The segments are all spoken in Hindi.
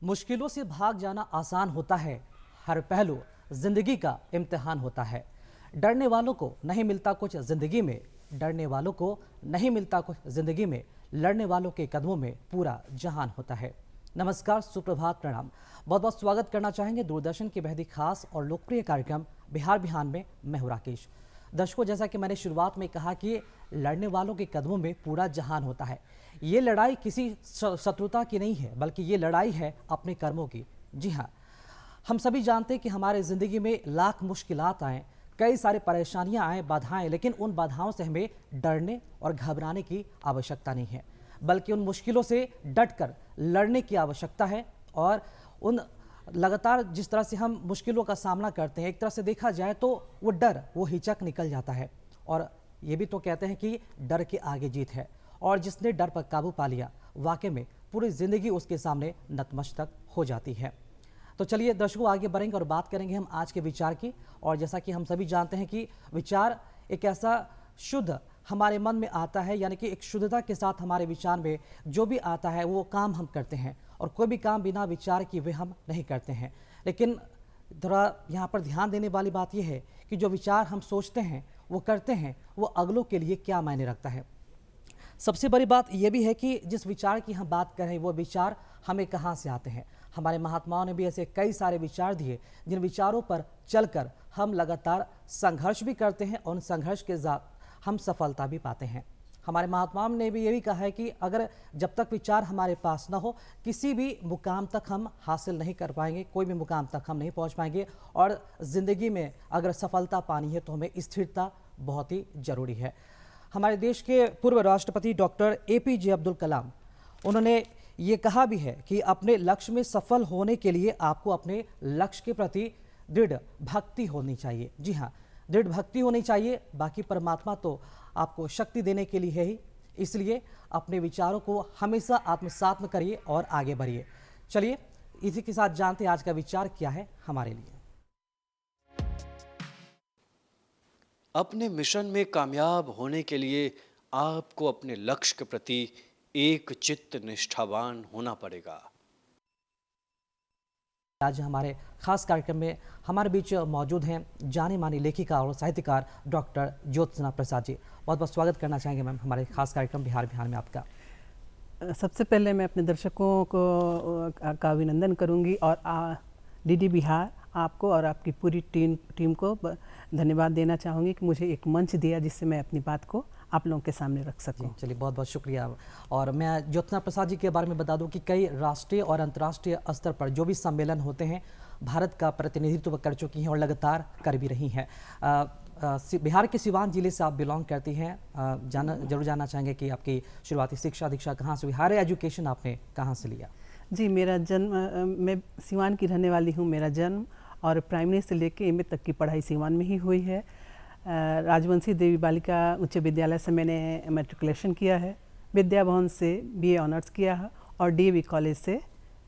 मुश्किलों से भाग जाना आसान होता है, हर पहलू जिंदगी का इम्तिहान होता है। डरने वालों को नहीं मिलता कुछ जिंदगी में, डरने वालों को नहीं मिलता कुछ जिंदगी में, लड़ने वालों के कदमों में पूरा जहान होता है। नमस्कार, सुप्रभात, प्रणाम। बहुत बहुत स्वागत करना चाहेंगे दूरदर्शन के बेहद ही खास और लोकप्रिय कार्यक्रम बिहार बिहान में। मैं हूं राकेश। दर्शकों, जैसा कि मैंने शुरुआत में कहा कि लड़ने वालों के कदमों में पूरा जहान होता है। ये लड़ाई किसी शत्रुता की नहीं है, बल्कि ये लड़ाई है अपने कर्मों की। जी हाँ, हम सभी जानते हैं कि हमारे ज़िंदगी में लाख मुश्किलात आएँ, कई सारी परेशानियां आएँ, बाधाएं, लेकिन उन बाधाओं से हमें डरने और घबराने की आवश्यकता नहीं है, बल्कि उन मुश्किलों से डटकर लड़ने की आवश्यकता है। और उन लगातार जिस तरह से हम मुश्किलों का सामना करते हैं, एक तरह से देखा जाए तो वो डर, वो हिचक निकल जाता है। और ये भी तो कहते हैं कि डर के आगे जीत है, और जिसने डर पर काबू पा लिया, वाकई में पूरी ज़िंदगी उसके सामने नतमस्तक हो जाती है। तो चलिए दर्शकों, आगे बढ़ेंगे और बात करेंगे हम आज के विचार की। और जैसा कि हम सभी जानते हैं कि विचार एक ऐसा शुद्ध हमारे मन में आता है, यानी कि एक शुद्धता के साथ हमारे विचार में जो भी आता है वो काम हम करते हैं, और कोई भी काम बिना विचार किए हुए हम नहीं करते हैं। लेकिन थोड़ा यहाँ पर ध्यान देने वाली बात यह है कि जो विचार हम सोचते हैं, वो करते हैं, वो अगलों के लिए क्या मायने रखता है। सबसे बड़ी बात यह भी है कि जिस विचार की हम बात कर रहे हैं, वो विचार हमें कहाँ से आते हैं। हमारे महात्माओं ने भी ऐसे कई सारे विचार दिए, जिन विचारों पर चलकर हम लगातार संघर्ष भी करते हैं, और उन संघर्ष के साथ हम सफलता भी पाते हैं। हमारे महात्माओं ने भी ये भी कहा है कि अगर जब तक विचार हमारे पास ना हो, किसी भी मुकाम तक हम हासिल नहीं कर पाएंगे, कोई भी मुकाम तक हम नहीं पहुंच पाएंगे। और ज़िंदगी में अगर सफलता पानी है तो हमें स्थिरता बहुत ही ज़रूरी है। हमारे देश के पूर्व राष्ट्रपति डॉक्टर APJ अब्दुल कलाम, उन्होंने ये कहा भी है कि अपने लक्ष्य में सफल होने के लिए आपको अपने लक्ष्य के प्रति दृढ़ भक्ति होनी चाहिए। जी हाँ, दृढ़ भक्ति होनी चाहिए। बाकी परमात्मा तो आपको शक्ति देने के लिए है ही, इसलिए अपने विचारों को हमेशा आत्मसात में करिए और आगे बढ़िए। चलिए इसी के साथ जानते हैं आज का विचार क्या है हमारे लिए। अपने मिशन में कामयाब होने के लिए आपको अपने लक्ष्य के प्रति एक चित्त निष्ठावान होना पड़ेगा। आज हमारे खास कार्यक्रम में हमारे बीच मौजूद हैं जानी मानी लेखिका और साहित्यकार डॉक्टर ज्योत्सना प्रसाद जी। बहुत बहुत स्वागत करना चाहेंगे मैम हमारे खास कार्यक्रम बिहार बिहार में आपका। सबसे पहले मैं अपने दर्शकों का अभिनंदन करूंगी, और DD बिहार आपको और आपकी पूरी टीम को धन्यवाद देना चाहूँगी कि मुझे एक मंच दिया जिससे मैं अपनी बात को आप लोगों के सामने रख सकूं। चलिए, बहुत बहुत शुक्रिया। और मैं ज्योत्सना प्रसाद जी के बारे में बता दूं कि कई राष्ट्रीय और अंतर्राष्ट्रीय स्तर पर जो भी सम्मेलन होते हैं, भारत का प्रतिनिधित्व कर चुकी हैं और लगातार कर भी रही हैं। बिहार के सिवान जिले से आप बिलोंग करती हैं। जरूर जानना चाहेंगे कि आपकी शुरुआती शिक्षा दीक्षा कहाँ से हुई, हायर एजुकेशन आपने कहाँ से लिया? जी, मेरा जन्म, मैं सिवान की रहने वाली हूँ। मेरा जन्म और प्राइमरी से लेकर MA तक की पढ़ाई सिवान में ही हुई है। राजवंशी देवी बालिका उच्च विद्यालय से मैंने मैट्रिकुलेशन किया है, विद्या भवन से BA ऑनर्स किया है, और DAV कॉलेज से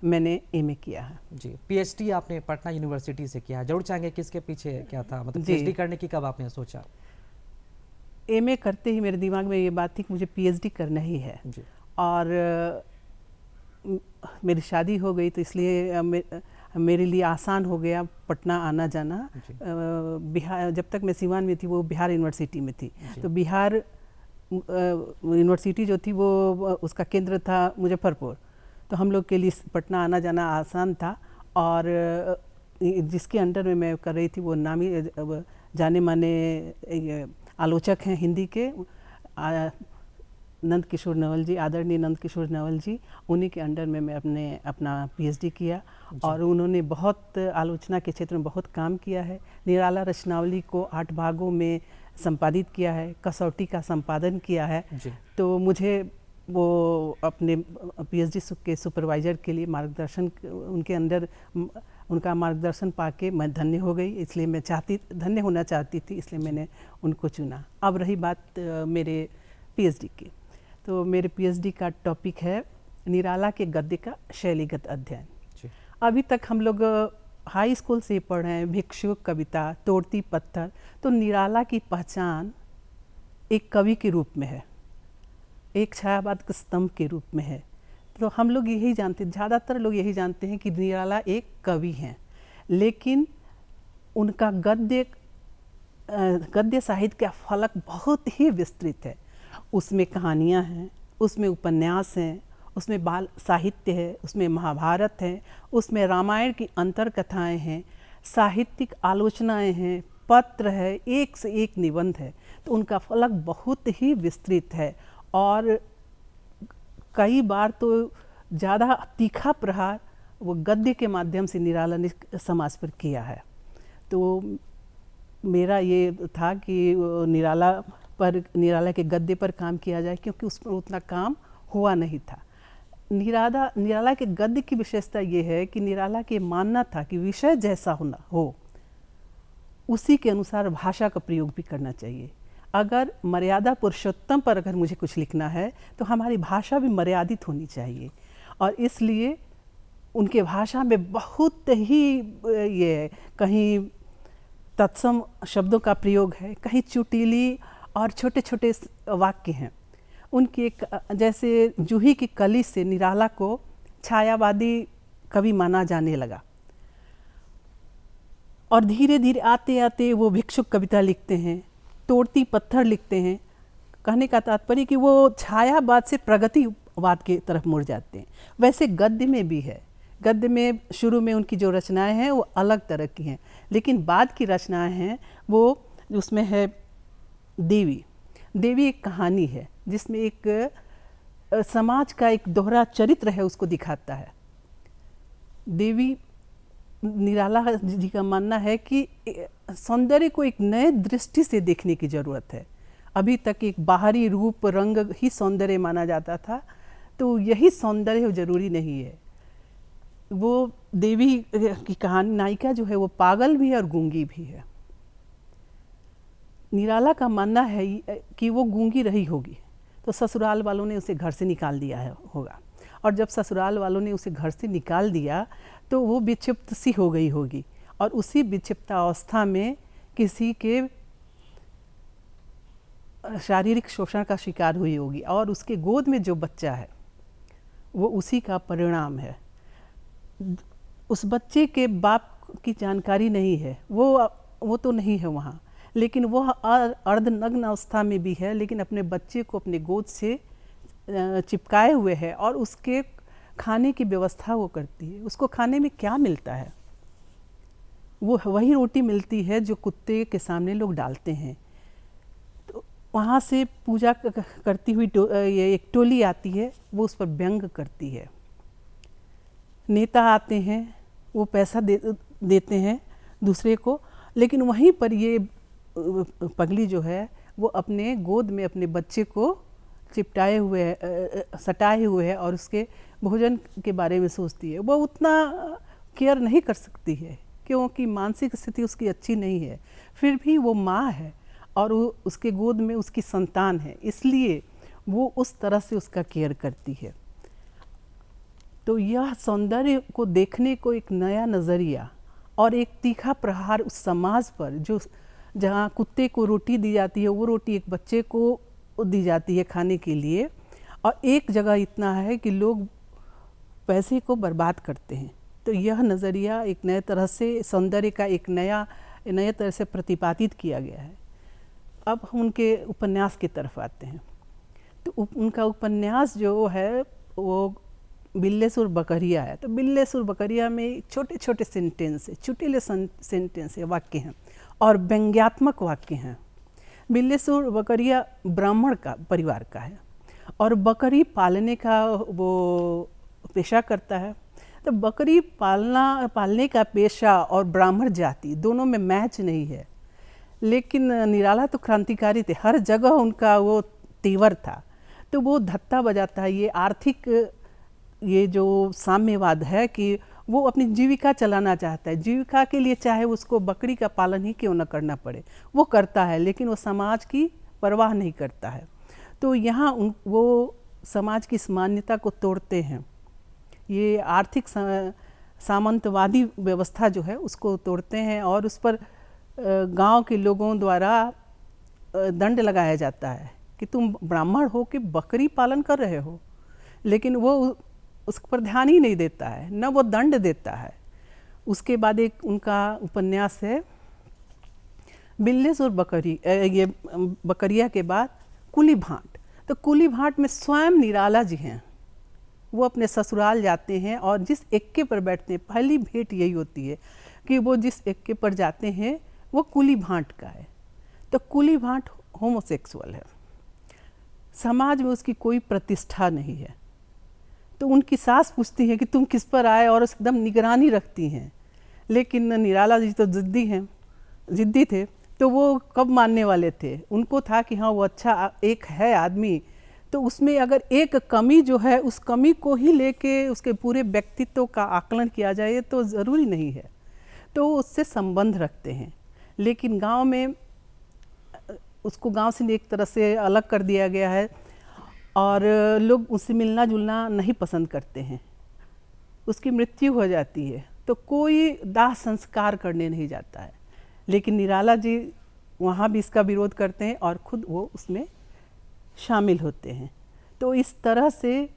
मैंने MA किया है। जी, PhD आपने पटना यूनिवर्सिटी से किया है। जरूर चाहेंगे किसके पीछे क्या था, मतलब PhD करने की कब आपने सोचा? MA करते ही मेरे दिमाग में ये बात थी कि मुझे PhD करना ही है। जी। और मेरी शादी हो गई, तो इसलिए मेरे लिए आसान हो गया पटना आना जाना। बिहार, जब तक मैं सिवान में थी वो बिहार यूनिवर्सिटी में थी, तो बिहार यूनिवर्सिटी जो थी वो उसका केंद्र था मुजफ्फरपुर, तो हम लोग के लिए पटना आना जाना आसान था। और जिसके अंडर में मैं कर रही थी वो नामी जाने माने आलोचक हैं हिंदी के, नंद किशोर नवल जी, आदरणीय नंद किशोर नवल जी, उन्हीं के अंडर में मैं अपना PhD किया। और उन्होंने बहुत आलोचना के क्षेत्र में बहुत काम किया है। निराला रचनावली को 8 भागों में संपादित किया है, कसौटी का संपादन किया है। तो मुझे वो अपने PhD के सुपरवाइज़र के लिए मार्गदर्शन, उनके अंदर उनका मार्गदर्शन पाके मैं धन्य हो गई, इसलिए मैं धन्य होना चाहती थी, इसलिए मैंने उनको चुना। अब रही बात मेरे PhD की, तो मेरे PhD का टॉपिक है निराला के गद्य का शैलीगत अध्ययन। अभी तक हम लोग हाई स्कूल से पढ़ रहे हैं भिक्षुक कविता, तोड़ती पत्थर। तो निराला की पहचान एक कवि के रूप में है, एक छायावाद के स्तंभ के रूप में है। तो हम लोग यही जानते, ज़्यादातर लोग यही जानते हैं कि निराला एक कवि हैं, लेकिन उनका गद्य साहित्य का फलक बहुत ही विस्तृत है। उसमें कहानियाँ हैं, उसमें उपन्यास हैं, उसमें बाल साहित्य है, उसमें महाभारत है, उसमें रामायण की अंतर कथाएँ हैं, साहित्यिक आलोचनाएँ हैं, पत्र है, एक से एक निबंध है। तो उनका फलक बहुत ही विस्तृत है और कई बार तो ज़्यादा तीखा प्रहार वो गद्य के माध्यम से निराला ने समाज पर किया है। तो मेरा ये था कि निराला के गद्य पर काम किया जाए, क्योंकि उस पर उतना काम हुआ नहीं था। निराला के गद्य की विशेषता ये है कि निराला के मानना था कि विषय जैसा होना हो उसी के अनुसार भाषा का प्रयोग भी करना चाहिए। अगर मर्यादा पुरुषोत्तम पर अगर मुझे कुछ लिखना है तो हमारी भाषा भी मर्यादित होनी चाहिए, और इसलिए उनके भाषा में बहुत ही ये कहीं तत्सम शब्दों का प्रयोग है, कहीं चुटीली और छोटे छोटे वाक्य हैं। उनकी एक जैसे जूही की कली से निराला को छायावादी कवि माना जाने लगा, और धीरे धीरे आते आते वो भिक्षुक कविता लिखते हैं, तोड़ती पत्थर लिखते हैं। कहने का तात्पर्य कि वो छायावाद से प्रगतिवाद की तरफ मुड़ जाते हैं। वैसे गद्य में भी है। गद्य में शुरू में उनकी जो रचनाएं हैं वो अलग तरह की हैं, लेकिन बाद की रचनाएं हैं वो उसमें है देवी। देवी एक कहानी है जिसमें एक समाज का एक दोहरा चरित्र है, उसको दिखाता है। देवी निराला जी का मानना है कि सौंदर्य को एक नए दृष्टि से देखने की ज़रूरत है। अभी तक एक बाहरी रूप रंग ही सौंदर्य माना जाता था, तो यही सौंदर्य जरूरी नहीं है। वो देवी की कहानी नायिका जो है वो पागल भी है और गूंगी भी है। निराला का मानना है कि वो गूंगी रही होगी तो ससुराल वालों ने उसे घर से निकाल दिया होगा, और जब ससुराल वालों ने उसे घर से निकाल दिया तो वो विक्षिप्त सी हो गई होगी, और उसी विक्षिप्तावस्था में किसी के शारीरिक शोषण का शिकार हुई होगी, और उसके गोद में जो बच्चा है वो उसी का परिणाम है। उस बच्चे के बाप की जानकारी नहीं है, वो तो नहीं है वहाँ, लेकिन वह अर्धनग्न अवस्था में भी है, लेकिन अपने बच्चे को अपने गोद से चिपकाए हुए है, और उसके खाने की व्यवस्था वो करती है। उसको खाने में क्या मिलता है? वो वही रोटी मिलती है जो कुत्ते के सामने लोग डालते हैं। तो वहाँ से पूजा करती हुई ये एक टोली आती है, वो उस पर व्यंग करती है। नेता आते हैं, वो पैसा देते हैं दूसरे को, लेकिन वहीं पर ये पगली जो है वो अपने गोद में अपने बच्चे को चिपटाए हुए सटाए हुए है, और उसके भोजन के बारे में सोचती है। वो उतना केयर नहीं कर सकती है क्योंकि मानसिक स्थिति उसकी अच्छी नहीं है, फिर भी वो माँ है और वो उसके गोद में उसकी संतान है, इसलिए वो उस तरह से उसका केयर करती है। तो यह सौंदर्य को देखने को एक नया नज़रिया और एक तीखा प्रहार उस समाज पर, जो जहाँ कुत्ते को रोटी दी जाती है वो रोटी एक बच्चे को दी जाती है खाने के लिए, और एक जगह इतना है कि लोग पैसे को बर्बाद करते हैं। तो यह नज़रिया एक नए तरह से सौंदर्य का एक नए तरह से प्रतिपादित किया गया है। अब हम उनके उपन्यास की तरफ आते हैं। तो उनका उपन्यास जो है वो बिल्लेसुर बकरिया है। तो बिल्लेसुर बकरिया में छोटे छोटे सेंटेंस है, चुटीले सेंटेंस है, वाक्य हैं और व्यंग्यात्मक वाक्य हैं। बिल्लेसुर बकरिया ब्राह्मण का परिवार का है और बकरी पालने का वो पेशा करता है। तो बकरी पालने का पेशा और ब्राह्मण जाति दोनों में मैच नहीं है, लेकिन निराला तो क्रांतिकारी थे, हर जगह उनका वो तेवर था। तो वो धत्ता बजाता है, ये आर्थिक ये जो साम्यवाद है कि वो अपनी जीविका चलाना चाहता है, जीविका के लिए चाहे उसको बकरी का पालन ही क्यों न करना पड़े वो करता है, लेकिन वो समाज की परवाह नहीं करता है। तो यहाँ वो समाज की इस मान्यता को तोड़ते हैं, ये आर्थिक सामंतवादी व्यवस्था जो है उसको तोड़ते हैं और उस पर गांव के लोगों द्वारा दंड लगाया जाता है कि तुम ब्राह्मण हो कि बकरी पालन कर रहे हो। लेकिन वो उस पर ध्यान ही नहीं देता है, न वो दंड देता है। उसके बाद एक उनका उपन्यास है बिल्लेस और ये बकरिया के बाद कुली भाट। तो कुली भाट में स्वयं निराला जी हैं, वो अपने ससुराल जाते हैं और जिस एक्के पर बैठते हैं, पहली भेंट यही होती है कि वो जिस एक्के पर जाते हैं वो कुली भाट का है। तो कुली भाट होमोसेक्सुअल है, समाज में उसकी कोई प्रतिष्ठा नहीं है। तो उनकी सास पूछती है कि तुम किस पर आए, और एकदम निगरानी रखती हैं। लेकिन निराला जी तो जिद्दी थे, तो वो कब मानने वाले थे? उनको था कि हाँ वो अच्छा एक है आदमी, तो उसमें अगर एक कमी जो है उस कमी को ही लेके उसके पूरे व्यक्तित्व का आकलन किया जाए ये तो ज़रूरी नहीं है। तो वो उससे संबंध रखते हैं, लेकिन गांव में उसको गांव से एक तरह से अलग कर दिया गया है और लोग उससे मिलना जुलना नहीं पसंद करते हैं। उसकी मृत्यु हो जाती है तो कोई दाह संस्कार करने नहीं जाता है, लेकिन निराला जी वहाँ भी इसका विरोध करते हैं और खुद वो उसमें शामिल होते हैं। तो इस तरह से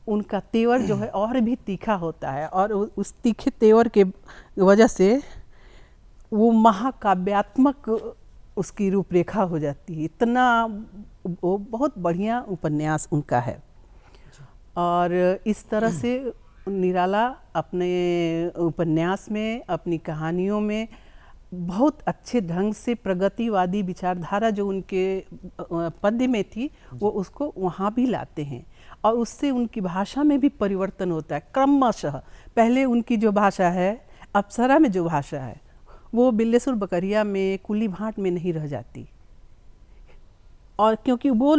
उनका तेवर जो है और भी तीखा होता है, और उस तीखे तेवर के वजह से वो महाकाव्यात्मक उसकी रूपरेखा हो जाती है। इतना वो बहुत बढ़िया उपन्यास उनका है। और इस तरह से निराला अपने उपन्यास में, अपनी कहानियों में बहुत अच्छे ढंग से प्रगतिवादी विचारधारा जो उनके पद्य में थी वो उसको वहाँ भी लाते हैं, और उससे उनकी भाषा में भी परिवर्तन होता है क्रमशः। पहले उनकी जो भाषा है, अप्सरा में जो भाषा है, वो बिल्लेसुर बकरिया में, कुली भाट में नहीं रह जाती, और क्योंकि वो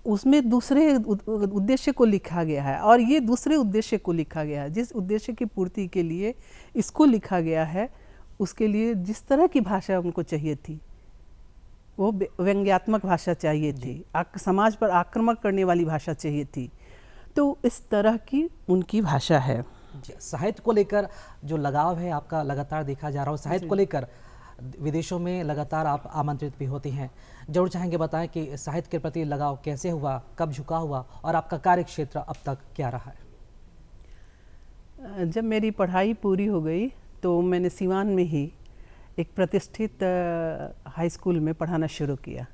उसमें दूसरे उद्देश्य को लिखा गया है और ये दूसरे उद्देश्य को लिखा गया है। जिस उद्देश्य की पूर्ति के लिए इसको लिखा गया है, उसके लिए जिस तरह की भाषा उनको चाहिए थी, वो व्यंग्यात्मक भाषा चाहिए थी, समाज पर आक्रमण करने वाली भाषा चाहिए थी। तो इस तरह की उनकी भाषा है। साहित्य को लेकर जो लगाव है आपका लगातार देखा जा रहा है, साहित्य को लेकर विदेशों में लगातार आप आमंत्रित भी होती हैं। जरूर चाहेंगे बताएं कि साहित्य के प्रति लगाव कैसे हुआ, कब झुका हुआ, और आपका कार्य क्षेत्र अब तक क्या रहा है? जब मेरी पढ़ाई पूरी हो गई तो मैंने सिवान में ही एक प्रतिष्ठित हाई स्कूल में पढ़ाना शुरू किया।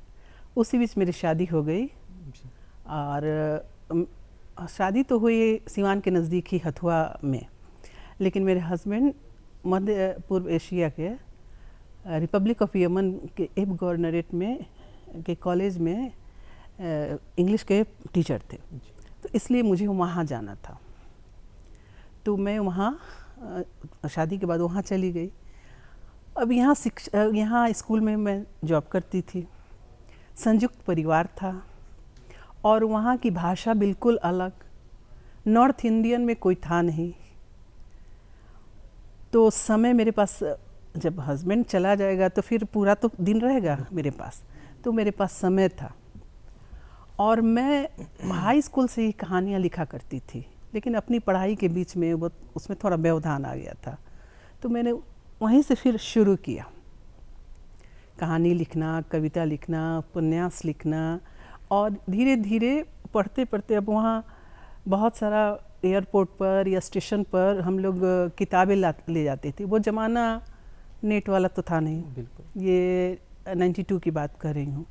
उसी बीच मेरी शादी हो गई, और शादी तो हुई सिवान के नज़दीक ही हथुआ में, लेकिन मेरे हस्बैंड मध्य पूर्व एशिया के रिपब्लिक ऑफ यमन के एब गवर्नरेट में के कॉलेज में इंग्लिश के टीचर थे, तो इसलिए मुझे वहाँ जाना था। तो मैं वहाँ शादी के बाद वहाँ चली गई। अब यहाँ स्कूल में मैं जॉब करती थी, संयुक्त परिवार था, और वहाँ की भाषा बिल्कुल अलग, नॉर्थ इंडियन में कोई था नहीं। तो समय मेरे पास, जब हस्बैंड चला जाएगा तो फिर पूरा तो दिन रहेगा मेरे पास, तो मेरे पास समय था, और मैं हाई स्कूल से ही कहानियाँ लिखा करती थी, लेकिन अपनी पढ़ाई के बीच में वो उसमें थोड़ा व्यवधान आ गया था। तो मैंने वहीं से फिर शुरू किया कहानी लिखना, कविता लिखना, उपन्यास लिखना, और धीरे धीरे पढ़ते पढ़ते अब वहाँ बहुत सारा एयरपोर्ट पर या स्टेशन पर हम लोग किताबें ले जाते थे। वो ज़माना नेट वाला तो था नहीं, बिल्कुल, ये 92 की बात कर रही हूँ।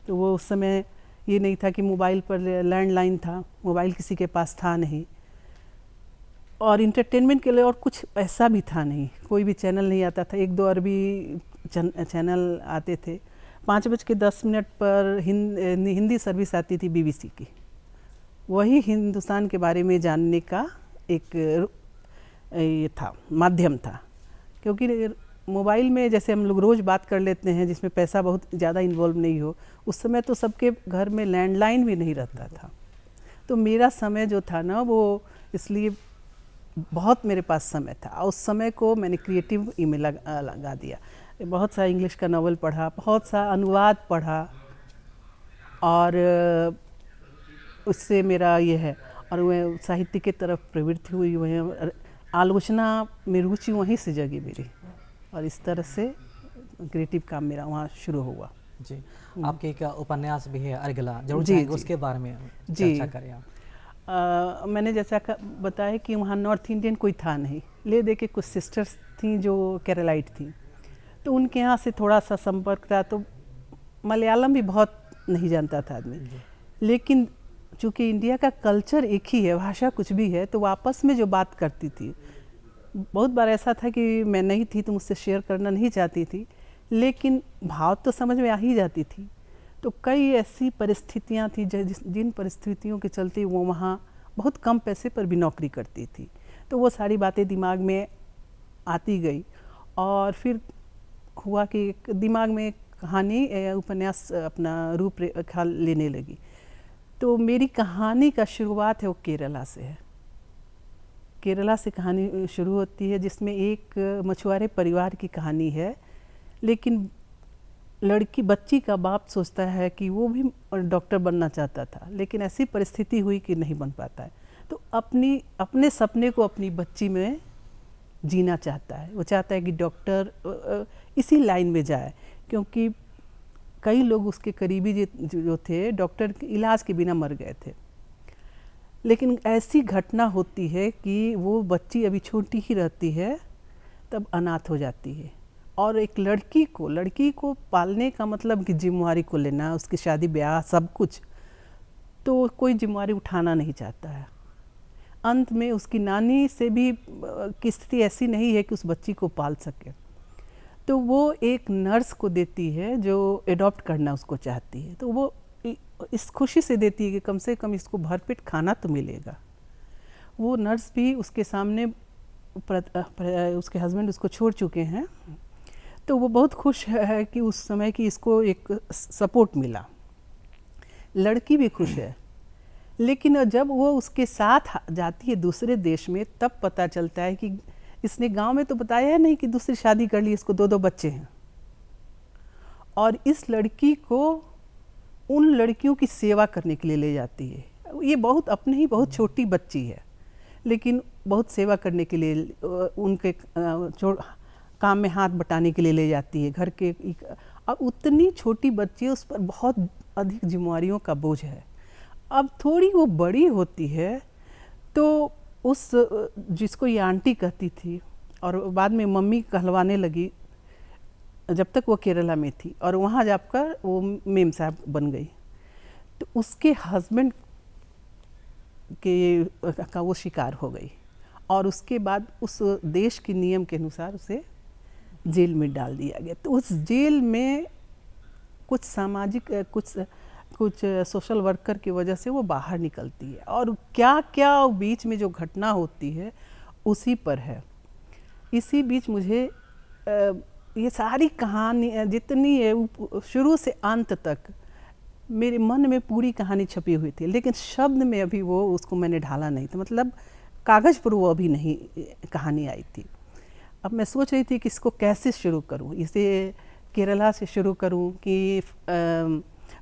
तो वो उस समय ये नहीं था कि मोबाइल पर लैंडलाइन था, मोबाइल किसी के पास था नहीं, और इंटरटेनमेंट के लिए और कुछ ऐसा भी था नहीं, कोई भी चैनल नहीं आता था। 1-2 अरबी चैनल आते थे। 5:10 पर हिंदी सर्विस आती थी BBC की, वही हिंदुस्तान के बारे में जानने का एक ये था, माध्यम था। क्योंकि मोबाइल में जैसे हम लोग रोज़ बात कर लेते हैं, जिसमें पैसा बहुत ज़्यादा इन्वॉल्व नहीं हो, उस समय तो सबके घर में लैंडलाइन भी नहीं रहता था। तो मेरा समय जो था ना, वो इसलिए बहुत मेरे पास समय था, और उस समय को मैंने क्रिएटिव में लगा दिया। बहुत सा इंग्लिश का नावल पढ़ा, बहुत सा अनुवाद पढ़ा, और उससे मेरा ये है, और वह साहित्य की तरफ प्रवृत्ति हुई, वह आलोचना में रुचि वहीं से जगी मेरी, और इस तरह से क्रिएटिव काम मेरा वहाँ शुरू हुआ। जी, आपके एक उपन्यास भी है अर्गला, जरूर चाहेंगे उसके बारे में चर्चा करें आप। मैंने जैसा बताया कि वहाँ नॉर्थ इंडियन कोई था नहीं, ले दे के कुछ सिस्टर्स थीं जो केरलाइट थीं, तो उनके यहाँ से थोड़ा सा संपर्क था। तो मलयालम भी बहुत नहीं जानता था आदमी, लेकिन चूँकि इंडिया का कल्चर एक ही है, भाषा कुछ भी है, तो आपस में जो बात करती थी, बहुत बार ऐसा था कि मैं नहीं थी तो मुझसे शेयर करना नहीं चाहती थी, लेकिन भाव तो समझ में आ ही जाती थी। तो कई ऐसी परिस्थितियाँ थी जिन परिस्थितियों के चलते वो वहाँ बहुत कम पैसे पर भी नौकरी करती थी, तो वो सारी बातें दिमाग में आती गई। और फिर हुआ कि दिमाग में कहानी उपन्यास अपना रूप रेखा लेने लगी। तो मेरी कहानी का शुरुआत है वो केरला से है। केरला से कहानी शुरू होती है, जिसमें एक मछुआरे परिवार की कहानी है, लेकिन बच्ची का बाप सोचता है कि वो भी डॉक्टर बनना चाहता था, लेकिन ऐसी परिस्थिति हुई कि नहीं बन पाता है। तो अपने सपने को अपनी बच्ची में जीना चाहता है। वो चाहता है कि डॉक्टर इसी लाइन में जाए, क्योंकि कई लोग उसके करीबी जो थे डॉक्टर के इलाज के बिना मर गए थे। लेकिन ऐसी घटना होती है कि वो बच्ची अभी छोटी ही रहती है, तब अनाथ हो जाती है। और एक लड़की को पालने का मतलब कि जिम्मेवारी को लेना, उसकी शादी ब्याह सब कुछ, तो कोई जिम्मेवारी उठाना नहीं चाहता है। अंत में उसकी नानी से भी की स्थिति ऐसी नहीं है कि उस बच्ची को पाल सके, तो वो एक नर्स को देती है जो एडॉप्ट करना उसको चाहती है। तो वो इस खुशी से देती है कि कम से कम इसको भरपेट खाना तो मिलेगा। वो नर्स भी उसके सामने उसके हस्बैंड उसको छोड़ चुके हैं, तो वो बहुत खुश है कि उस समय की इसको एक सपोर्ट मिला। लड़की भी खुश है, लेकिन जब वो उसके साथ जाती है दूसरे देश में, तब पता चलता है कि इसने गांव में तो बताया है नहीं कि दूसरी शादी कर ली, इसको 2 बच्चे हैं। और इस लड़की को उन लड़कियों की सेवा करने के लिए ले जाती है। ये अपने ही बहुत छोटी बच्ची है, लेकिन बहुत सेवा करने के लिए उनके काम में हाथ बटाने के लिए ले जाती है घर के। अब उतनी छोटी बच्ची है, उस पर बहुत अधिक जिम्मेवारियों का बोझ है। अब थोड़ी वो बड़ी होती है तो उस जिसको ये आंटी कहती थी और बाद में मम्मी कहलवाने लगी, जब तक वो केरला में थी, और वहाँ जाकर वो मेम साहब बन गई। तो उसके हस्बैंड का वो शिकार हो गई, और उसके बाद उस देश के नियम के अनुसार उसे जेल में डाल दिया गया। तो उस जेल में कुछ सामाजिक कुछ सोशल वर्कर की वजह से वो बाहर निकलती है, और क्या क्या बीच में जो घटना होती है उसी पर है। इसी बीच मुझे ये सारी कहानी जितनी है शुरू से अंत तक मेरे मन में पूरी कहानी छपी हुई थी, लेकिन शब्द में अभी वो उसको मैंने ढाला नहीं था, मतलब कागज़ पर वो अभी नहीं कहानी आई थी। अब मैं सोच रही थी कि इसको कैसे शुरू करूं, इसे केरला से शुरू करूं कि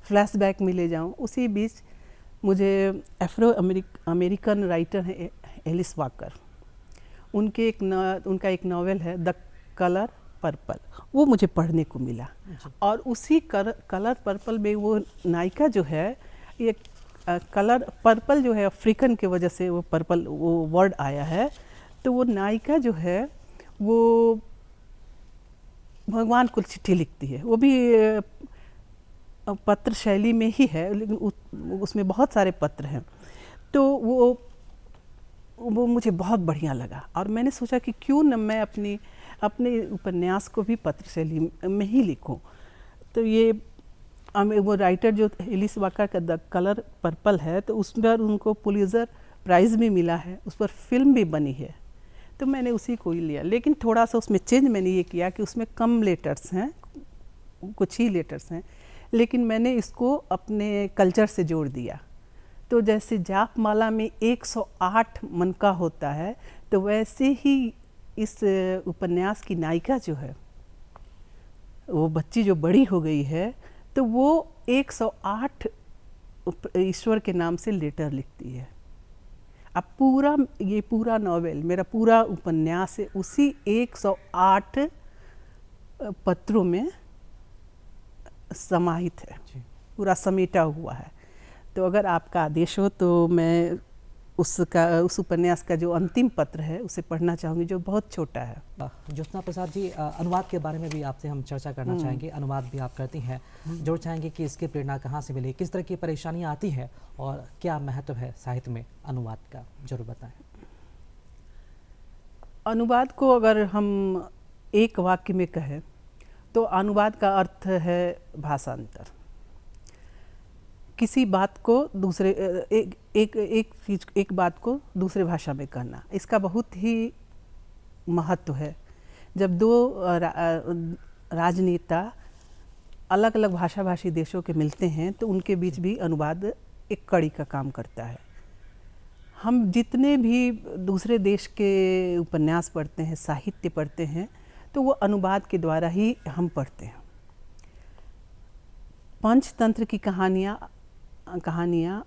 फ्लैशबैक में ले जाऊं। उसी बीच मुझे अफ्रो अमेरिकन राइटर हैं एलिस वाकर, उनका एक नावल है द कलर पर्पल, वो मुझे पढ़ने को मिला। और उसी कलर पर्पल में वो नायिका जो है, ये कलर पर्पल जो है अफ्रीकन के वजह से वो पर्पल वो वर्ड आया है, तो वो नायिका जो है वो भगवान को चिट्ठी लिखती है। वो भी पत्र शैली में ही है, लेकिन उसमें बहुत सारे पत्र हैं। तो वो मुझे बहुत बढ़िया लगा, और मैंने सोचा कि क्यों न मैं अपने उपन्यास को भी पत्र शैली में ही लिखूं। तो ये वो राइटर जो एलिस वाकर का द कलर पर्पल है, तो उस पर उनको पुलित्ज़र प्राइज़ भी मिला है, उस पर फिल्म भी बनी है। तो मैंने उसी को ही लिया, लेकिन थोड़ा सा उसमें चेंज मैंने ये किया कि उसमें कम लेटर्स हैं, कुछ ही लेटर्स हैं, लेकिन मैंने इसको अपने कल्चर से जोड़ दिया। तो जैसे जाप माला में 108 मनका होता है, तो वैसे ही इस उपन्यास की नायिका जो है, वो बच्ची जो बड़ी हो गई है, तो वो 108 ईश्वर के नाम से लेटर लिखती है। अब ये पूरा नॉवेल, मेरा पूरा उपन्यास है उसी 108 पत्रों में समाहित है, पूरा समेटा हुआ है। तो अगर आपका आदेश हो तो मैं उस उपन्यास का जो अंतिम पत्र है उसे पढ़ना चाहूँगी, जो बहुत छोटा है। ज्योत्सना प्रसाद जी, अनुवाद के बारे में भी आपसे हम चर्चा करना चाहेंगे। अनुवाद भी आप करती हैं, जोड़ चाहेंगे कि इसकी प्रेरणा कहाँ से मिली, किस तरह की परेशानियाँ आती हैं और क्या महत्व है साहित्य में अनुवाद का, जरूर बताएं। अनुवाद को अगर हम एक वाक्य में कहें तो अनुवाद का अर्थ है भाषांतर। किसी बात को दूसरे एक बात को दूसरे भाषा में कहना, इसका बहुत ही महत्व है। जब दो राजनेता अलग अलग भाषी देशों के मिलते हैं तो उनके बीच भी अनुवाद एक कड़ी का काम करता है। हम जितने भी दूसरे देश के उपन्यास पढ़ते हैं, साहित्य पढ़ते हैं, तो वो अनुवाद के द्वारा ही हम पढ़ते हैं। पंचतंत्र की कहानियाँ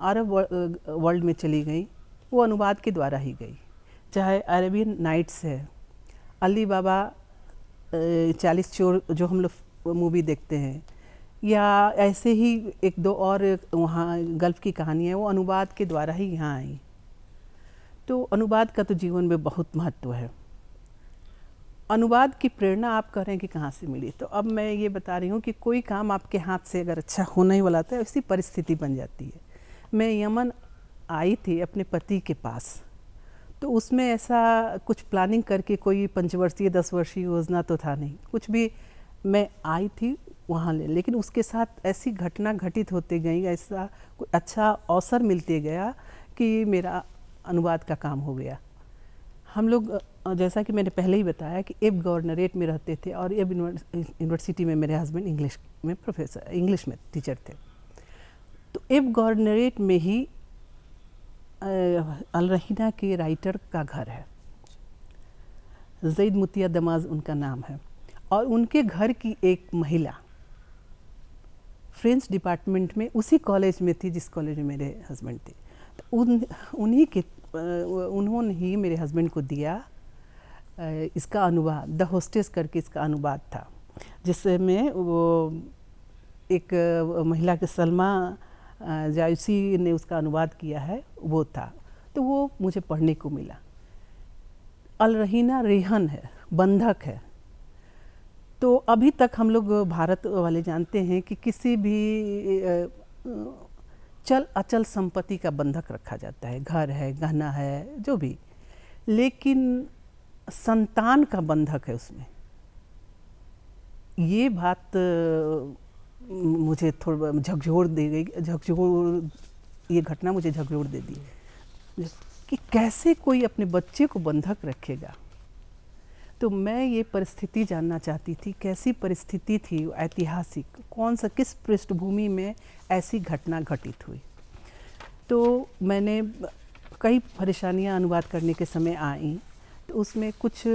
अरब वर्ल्ड में चली गई, वो अनुवाद के द्वारा ही गई। चाहे अरेबियन नाइट्स है, अली बाबा 40 चोर जो हम लोग मूवी देखते हैं, या ऐसे ही एक दो और वहाँ गल्फ़ की कहानियाँ, वो अनुवाद के द्वारा ही यहाँ आई। तो अनुवाद का तो जीवन में बहुत महत्व है। अनुवाद की प्रेरणा आप कह रहे हैं कि कहाँ से मिली, तो अब मैं ये बता रही हूँ कि कोई काम आपके हाथ से अगर अच्छा होने ही वाला था, ऐसी परिस्थिति बन जाती है। मैं यमन आई थी अपने पति के पास, तो उसमें ऐसा कुछ प्लानिंग करके कोई 5 वर्षीय 10 वर्षीय योजना तो था नहीं, कुछ भी। मैं आई थी वहाँ लेकिन उसके साथ ऐसी घटना घटित होते गई, ऐसा अच्छा अवसर मिलते गया कि मेरा अनुवाद का काम हो गया। हम लोग, जैसा कि मैंने पहले ही बताया, कि एब गवर्नरेट में रहते थे और एब यूनिवर्सिटी में मेरे हस्बैंड इंग्लिश में टीचर थे। तो एब गवर्नरेट में ही अल रहीना के राइटर का घर है, ज़ैद मुतिया दमाज उनका नाम है, और उनके घर की एक महिला फ्रेंच डिपार्टमेंट में उसी कॉलेज में थी जिस कॉलेज में मेरे हस्बैंड थे। तो उन्होंने ही मेरे हस्बैंड को दिया इसका अनुवाद, द होस्टेस करके इसका अनुवाद था, जिसमें वो एक महिला के सलमा जायूसी ने उसका अनुवाद किया है, वो था। तो वो मुझे पढ़ने को मिला। अल रहीना रेहन है, बंधक है। तो अभी तक हम लोग भारत वाले जानते हैं कि किसी भी चल अचल संपत्ति का बंधक रखा जाता है, घर है, गहना है, जो भी, लेकिन संतान का बंधक है उसमें। ये बात मुझे थोड़ा झकझोर दे गई, ये घटना मुझे झकझोर दे दी कि कैसे कोई अपने बच्चे को बंधक रखेगा। तो मैं ये परिस्थिति जानना चाहती थी, कैसी परिस्थिति थी ऐतिहासिक, किस पृष्ठभूमि में ऐसी घटना घटित हुई। तो मैंने कई परेशानियां अनुवाद करने के समय आई। तो उसमें कुछ,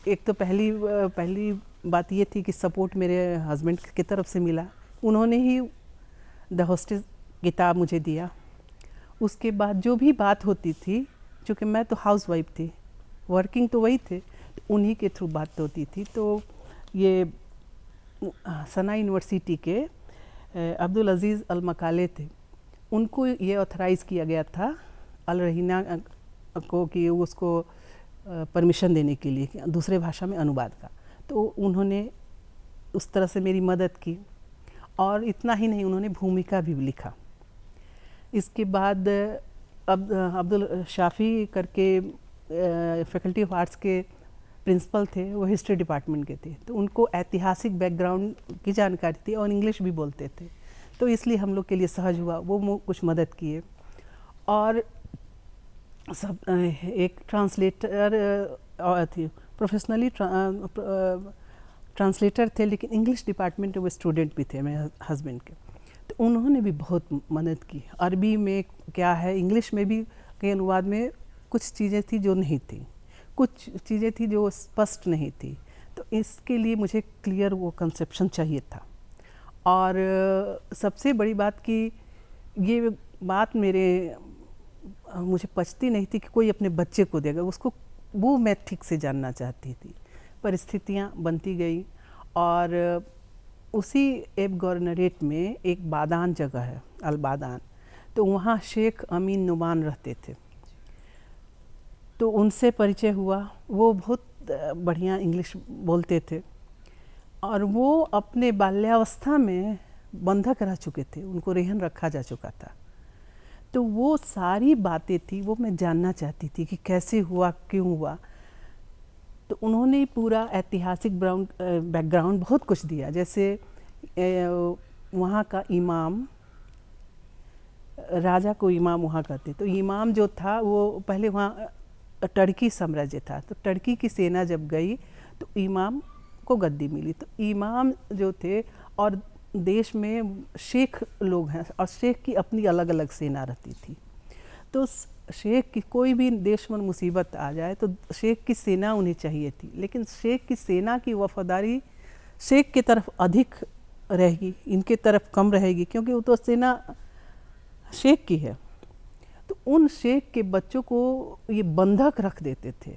एक तो पहली बात ये थी कि सपोर्ट मेरे हस्बैंड की तरफ से मिला, उन्होंने ही द होस्टेस किताब मुझे दिया। उसके बाद जो भी बात होती थी, चूँकि मैं तो हाउसवाइफ थी, वर्किंग तो वही थे, तो उन्हीं के थ्रू बात होती थी। तो ये सना यूनिवर्सिटी के अब्दुल अजीज़ अल मकाले थे, उनको ये ऑथराइज़ किया गया था अल रहीना को कि उसको परमिशन देने के लिए दूसरे भाषा में अनुवाद का। तो उन्होंने उस तरह से मेरी मदद की, और इतना ही नहीं, उन्होंने भूमिका भी लिखा। इसके बाद अब्दुल शाफ़ी करके फैकल्टी ऑफ आर्ट्स के प्रिंसिपल थे, वो हिस्ट्री डिपार्टमेंट के थे। तो उनको ऐतिहासिक बैकग्राउंड की जानकारी थी और इंग्लिश भी बोलते थे, तो इसलिए हम लोग के लिए सहज हुआ, वो कुछ मदद किए। और सब एक ट्रांसलेटर थी, प्रोफेशनली ट्रांसलेटर थे, लेकिन इंग्लिश डिपार्टमेंट में वो स्टूडेंट भी थे मेरे हस्बैंड के। तो उन्होंने भी बहुत मदद की। अरबी में क्या है, इंग्लिश में भी के अनुवाद में कुछ चीज़ें थी जो नहीं थी, कुछ चीज़ें थी जो स्पष्ट नहीं थी। तो इसके लिए मुझे क्लियर वो कंसेप्शन चाहिए था। और सबसे बड़ी बात कि ये बात मुझे पचती नहीं थी कि कोई अपने बच्चे को देगा उसको, वो मैं ठीक से जानना चाहती थी। परिस्थितियाँ बनती गई, और उसी एब गवर्नरेट में एक बादान जगह है, अलबादान, तो वहाँ शेख अमीन नुमान रहते थे। तो उनसे परिचय हुआ। वो बहुत बढ़िया इंग्लिश बोलते थे और वो अपने बाल्यावस्था में बंधक रह चुके थे, उनको रेहन रखा जा चुका था। तो वो सारी बातें थी वो मैं जानना चाहती थी कि कैसे हुआ, क्यों हुआ। तो उन्होंने पूरा ऐतिहासिक बैकग्राउंड बहुत कुछ दिया। जैसे वहाँ का इमाम, राजा को इमाम वहाँ कहते, तो इमाम जो था वो पहले वहाँ टर्की साम्राज्य था। तो टर्की की सेना जब गई तो इमाम को गद्दी मिली। तो इमाम जो थे और देश में शेख लोग हैं और शेख की अपनी अलग अलग सेना रहती थी। तो शेख की कोई भी देश में मुसीबत आ जाए तो शेख की सेना उन्हें चाहिए थी, लेकिन शेख की सेना की वफादारी शेख की तरफ अधिक रहेगी, इनके तरफ कम रहेगी, क्योंकि वो तो सेना शेख की है। तो उन शेख के बच्चों को ये बंधक रख देते थे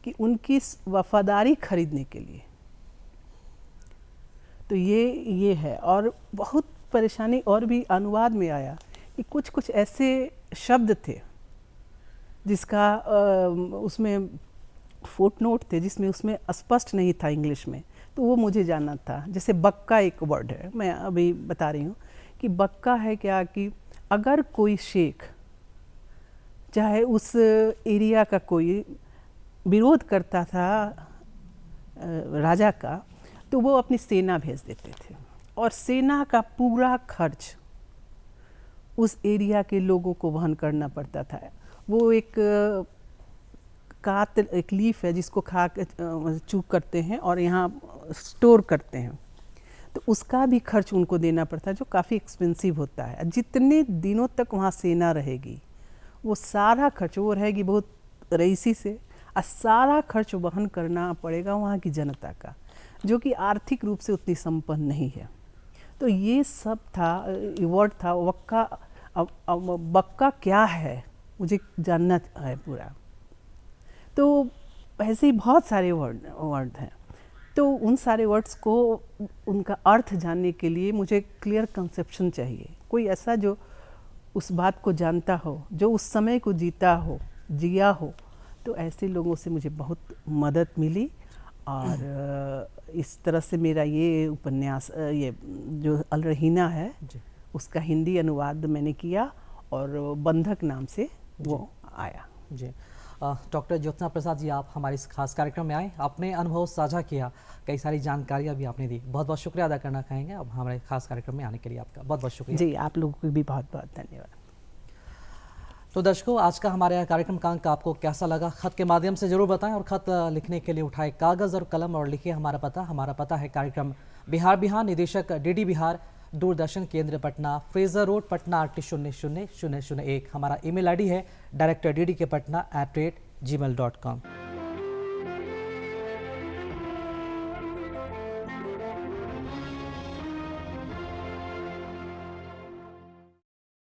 कि उनकी वफादारी खरीदने के लिए। तो ये है। और बहुत परेशानी और भी अनुवाद में आया कि कुछ कुछ ऐसे शब्द थे जिसका उसमें फुटनोट थे, जिसमें उसमें स्पष्ट नहीं था इंग्लिश में, तो वो मुझे जानना था। जैसे बक्का एक वर्ड है, मैं अभी बता रही हूँ कि बक्का है क्या, कि अगर कोई शेख चाहे उस एरिया का कोई विरोध करता था राजा का, तो वो अपनी सेना भेज देते थे और सेना का पूरा खर्च उस एरिया के लोगों को वहन करना पड़ता था। वो एक एक लीफ है जिसको खा के चूक करते हैं और यहाँ स्टोर करते हैं, तो उसका भी खर्च उनको देना पड़ता है, जो काफ़ी एक्सपेंसिव होता है। जितने दिनों तक वहाँ सेना रहेगी वो सारा खर्च, वो रहेगी बहुत रईसी से, और सारा खर्च वहन करना पड़ेगा वहाँ की जनता का, जो कि आर्थिक रूप से उतनी संपन्न नहीं है। तो ये सब था, वर्ड था वक्का। अब बक्का क्या है मुझे जानना है पूरा। तो ऐसे ही बहुत सारे वर्ड हैं। तो उन सारे वर्ड्स को उनका अर्थ जानने के लिए मुझे क्लियर कंसेप्शन चाहिए, कोई ऐसा जो उस बात को जानता हो, जो उस समय को जिया हो। तो ऐसे लोगों से मुझे बहुत मदद मिली और इस तरह से मेरा ये उपन्यास, ये जो अलरहीना है उसका हिंदी अनुवाद मैंने किया और बंधक नाम से वो आया। जी, डॉक्टर ज्योत्सना प्रसाद जी, आप हमारे इस खास कार्यक्रम में आए, अपने अनुभव साझा किया, कई सारी जानकारियाँ भी आपने दी। बहुत बहुत शुक्रिया अदा करना चाहेंगे अब हमारे खास कार्यक्रम में आने के लिए आपका बहुत बहुत शुक्रिया। जी, आप लोगों को भी बहुत बहुत धन्यवाद। तो दर्शकों, आज का हमारे यहाँ कार्यक्रम का अंक आपको कैसा लगा, खत के माध्यम से जरूर बताएं और खत लिखने के लिए उठाए कागज़ और कलम और लिखिए हमारा पता है कार्यक्रम बिहार बिहान, निदेशक DD बिहार, दूरदर्शन केंद्र पटना, फ्रेजर रोड पटना 8000001। हमारा email ID है director dd के patna@gmail.com।